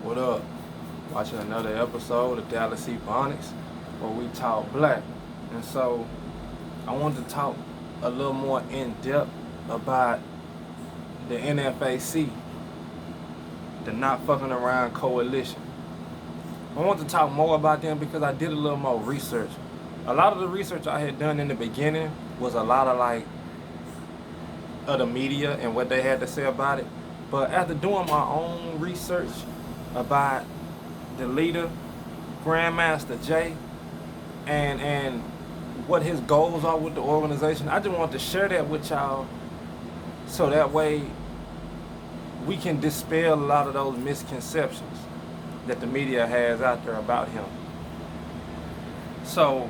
What up? Watching another episode of Dallas Ebonics where we talk black. And so I wanted to talk a little more in depth about the NFAC, the Not Fucking Around Coalition. I want to talk more about them because I did a little more research. A lot of the research I had done in the beginning was a lot of the media and what they had to say about it. But after doing my own research about the leader, Grandmaster Jay, and what his goals are with the organization, I just want to share that with y'all so that way we can dispel a lot of those misconceptions that the media has out there about him. So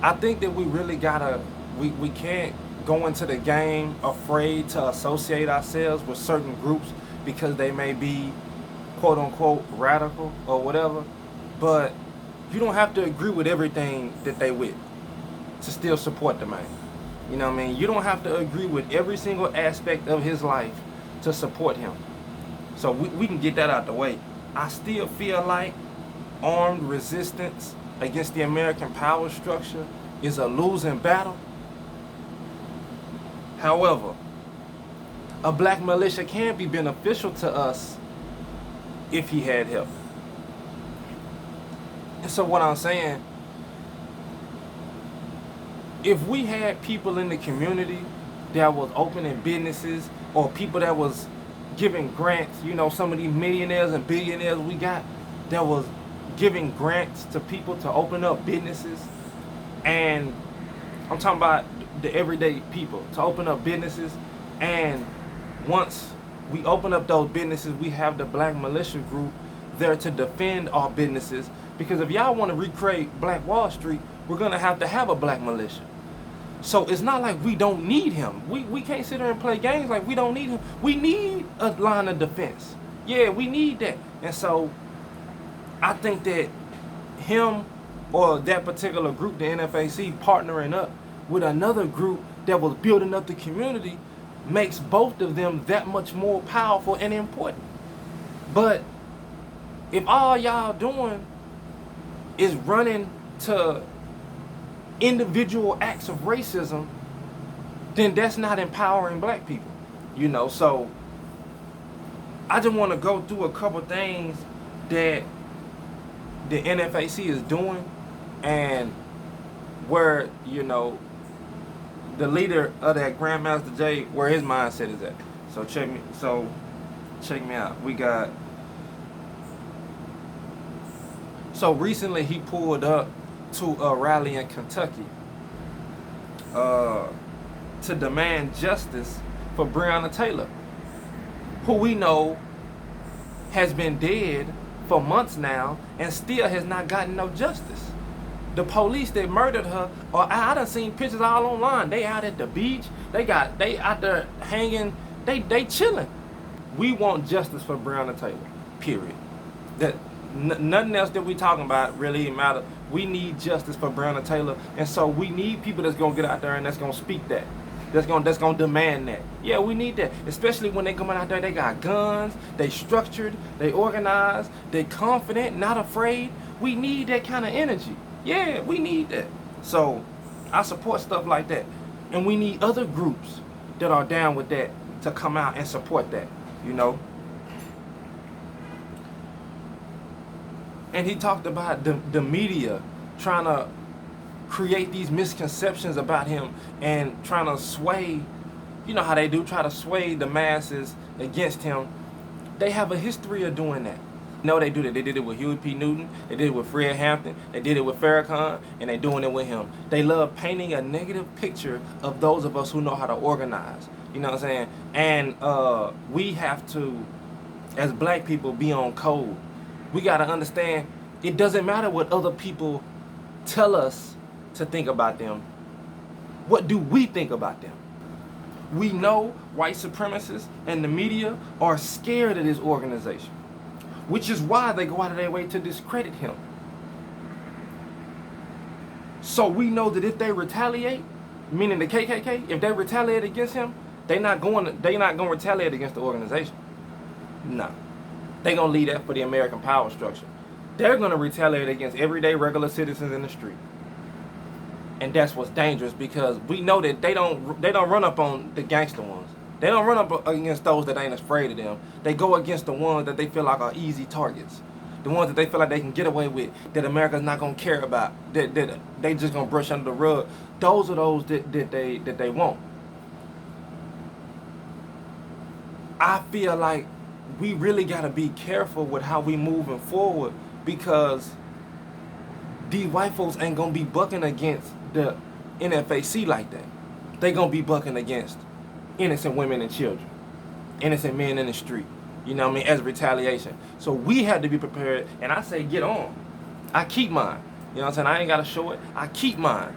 I think that we really we can't go into the game afraid to associate ourselves with certain groups because they may be quote unquote radical or whatever, but you don't have to agree with everything that they with to still support the man. You know what I mean? You don't have to agree with every single aspect of his life to support him. So we can get that out the way. I still feel like armed resistance against the American power structure is a losing battle. However, a black militia can be beneficial to us if he had help. And so what I'm saying, if we had people in the community that was opening businesses or people that was giving grants, you know, some of these millionaires and billionaires we got that was giving grants to people to open up businesses, and I'm talking about the everyday people to open up businesses, and once we open up those businesses, we have the black militia group there to defend our businesses, because if y'all want to recreate Black Wall Street, we're going to have a black militia. So it's not like we don't need him. We can't sit there and play games like we don't need him. We need a line of defense. Yeah, we need that. And so I think that him or that particular group, the NFAC, partnering up with another group that was building up the community makes both of them that much more powerful and important. But if all y'all doing is running to individual acts of racism, then that's not empowering black people, you know. So I just want to go through a couple things that the NFAC is doing and where, you know, the leader of that Grandmaster Jay, where his mindset is at. So check me out. We got, so recently he pulled up to a rally in Kentucky to demand justice for Breonna Taylor, who we know has been dead for months now and still has not gotten no justice. The police that murdered her, or I done seen pictures all online. They out at the beach. They out there hanging. They chilling. We want justice for Breonna Taylor. Period. That nothing else that we talking about really matter. We need justice for Breonna Taylor, and so we need people that's gonna get out there and that's gonna speak that. That's gonna demand that. Yeah, we need that. Especially when they coming out there, they got guns, they structured, they organized, they confident, not afraid. We need that kind of energy. Yeah, we need that. So I support stuff like that. And we need other groups that are down with that to come out and support that, you know. And he talked about the media trying to create these misconceptions about him and trying to sway, you know how they do, try to sway the masses against him. They have a history of doing that. No, they do that. They did it with Huey P. Newton. They did it with Fred Hampton. They did it with Farrakhan, and they're doing it with him. They love painting a negative picture of those of us who know how to organize. You know what I'm saying? And we have to, as black people, be on code. We got to understand it doesn't matter what other people tell us to think about them. What do we think about them? We know white supremacists and the media are scared of this organization, which is why they go out of their way to discredit him. So we know that if they retaliate, meaning the KKK, if they retaliate against him, they're not going to retaliate against the organization. Nah. They're going to leave that for the American power structure. They're going to retaliate against everyday regular citizens in the street. And that's what's dangerous, because we know that they don't run up on the gangster ones. They don't run up against those that ain't afraid of them. They go against the ones that they feel like are easy targets. The ones that they feel like they can get away with, that America's not going to care about, that they just going to brush under the rug. Those are those that they want. I feel like we really got to be careful with how we moving forward, because these white folks ain't going to be bucking against the NFAC like that. They going to be bucking against innocent women and children, innocent men in the street, you know what I mean, as retaliation. So we have to be prepared, and I say get on. I keep mine. You know what I'm saying? I ain't got to show it. I keep mine.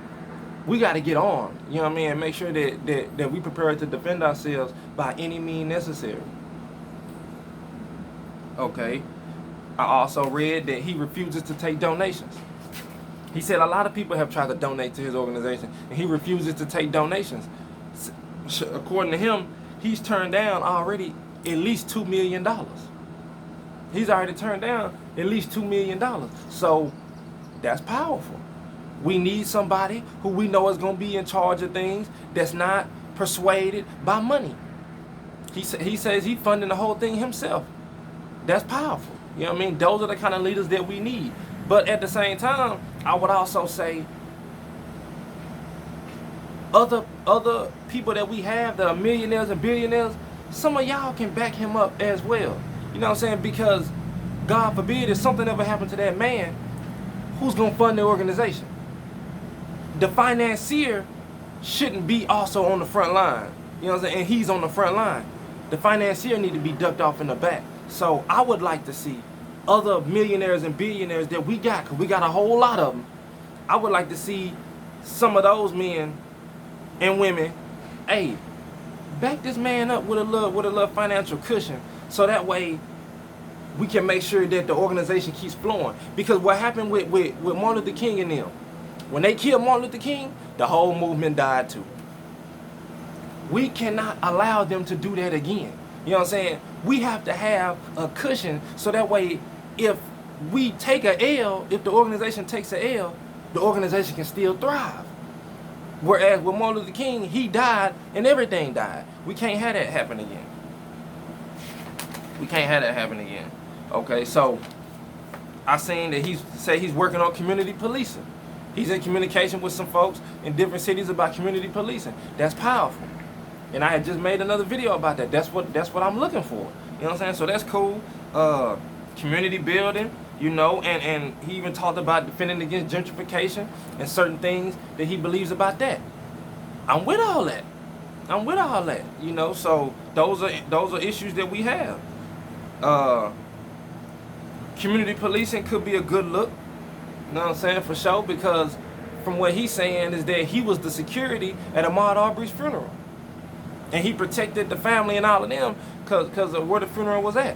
We got to get on, you know what I mean, and make sure that we prepare to defend ourselves by any means necessary. Okay. I also read that he refuses to take donations. He said a lot of people have tried to donate to his organization, and he refuses to take donations. According to him, he's turned down already at least $2 million. He's already turned down at least $2 million. So that's powerful. We need somebody who we know is going to be in charge of things, that's not persuaded by money. He says he's funding the whole thing himself. That's powerful. You know what I mean? Those are the kind of leaders that we need. But at the same time, I would also say other people that we have that are millionaires and billionaires, some of y'all can back him up as well. You know what I'm saying? Because God forbid if something ever happened to that man, who's going to fund the organization? The financier shouldn't be also on the front line. You know what I'm saying? And he's on the front line. The financier need to be ducked off in the back. So I would like to see other millionaires and billionaires that we got, because we got a whole lot of them. I would like to see some of those men and women, hey, back this man up with a little financial cushion, so that way we can make sure that the organization keeps flowing. Because what happened with Martin Luther King and them, when they killed Martin Luther King, the whole movement died too. We cannot allow them to do that again. You know what I'm saying? We have to have a cushion, so that way if we take a L, if the organization takes a L, the organization can still thrive. Whereas with Martin Luther King, he died and everything died. We can't have that happen again. We can't have that happen again. Okay, so I seen that he's working on community policing. He's in communication with some folks in different cities about community policing. That's powerful. And I had just made another video about that. That's what I'm looking for. You know what I'm saying? So that's cool. Community building, you know, and he even talked about defending against gentrification and certain things that he believes about that. I'm with all that. You know, so those are issues that we have. Community policing could be a good look. You know what I'm saying? For sure, because from what he's saying is that he was the security at Ahmaud Arbery's funeral. And he protected the family and all of them because of where the funeral was at.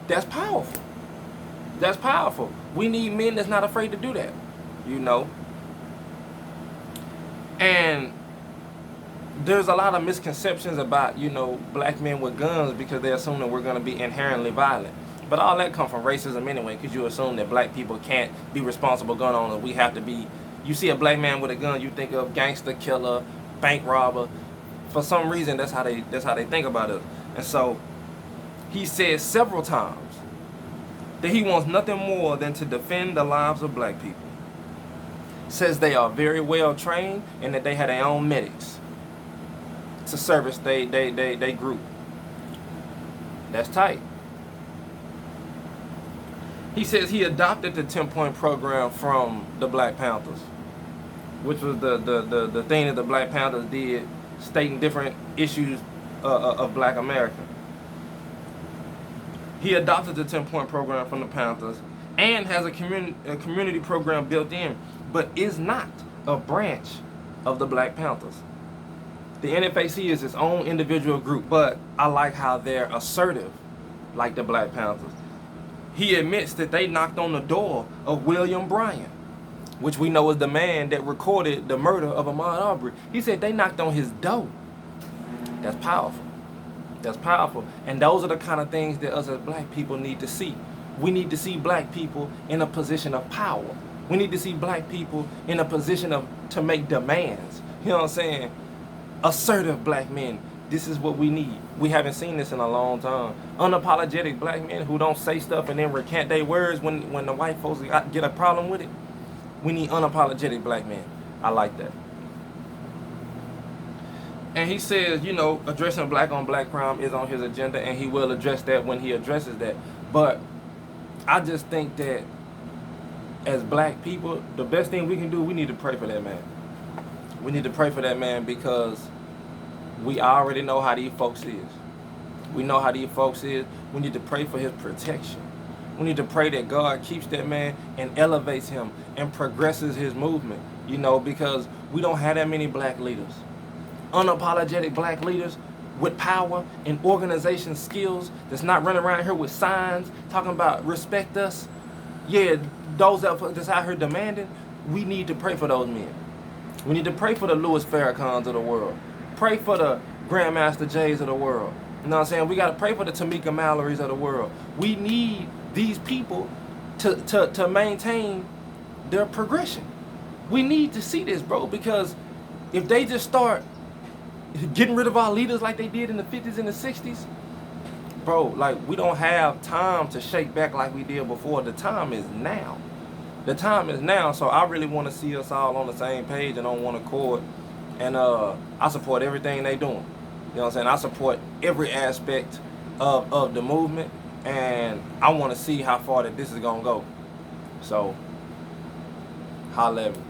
That's powerful. That's powerful. We need men that's not afraid to do that, you know. And there's a lot of misconceptions about, you know, black men with guns, because they assume that we're going to be inherently violent. But all that comes from racism anyway, because you assume that black people can't be responsible gun owners. We have to be. You see a black man with a gun, you think of gangster, killer, bank robber. For some reason, that's how they think about it. And so he said several times that he wants nothing more than to defend the lives of black people. Says they are very well trained and that they have their own medics to service they group. That's tight. He says he adopted the 10-point program from the Black Panthers, which was the thing that the Black Panthers did, stating different issues of black America. He adopted the 10-point program from the Panthers and has a community program built in, but is not a branch of the Black Panthers. The NFAC is its own individual group, but I like how they're assertive, like the Black Panthers. He admits that they knocked on the door of William Bryan, which we know is the man that recorded the murder of Ahmaud Arbery. He said they knocked on his door. That's powerful. That's powerful. And those are the kind of things that us as black people need to see. We need to see black people in a position of power. We need to see black people in a position of to make demands. You know what I'm saying? Assertive black men. This is what we need. We haven't seen this in a long time. Unapologetic black men who don't say stuff and then recant their words when the white folks get a problem with it. We need unapologetic black men. I like that. And he says, you know, addressing black on black crime is on his agenda, and he will address that when he addresses that. But I just think that as black people, the best thing we can do, we need to pray for that man. We need to pray for that man because we already know how these folks is. We know how these folks is. We need to pray for his protection. We need to pray that God keeps that man and elevates him and progresses his movement, you know, because we don't have that many black leaders. Unapologetic black leaders with power and organization skills that's not running around here with signs talking about respect us. Yeah, those that's out here demanding, we need to pray for those men. We need to pray for the Louis Farrakhan's of the world. Pray for the Grandmaster Jays of the world. You know what I'm saying? We got to pray for the Tamika Mallory's of the world. We need these people to maintain their progression. We need to see this, bro, because if they just start getting rid of our leaders like they did in the 50s and the 60s, bro, like, we don't have time to shake back like we did before. The time is now. The time is now, so I really want to see us all on the same page and on one accord. And I support everything they doing. You know what I'm saying? I support every aspect of the movement, and I want to see how far that this is going to go. So, holla at me.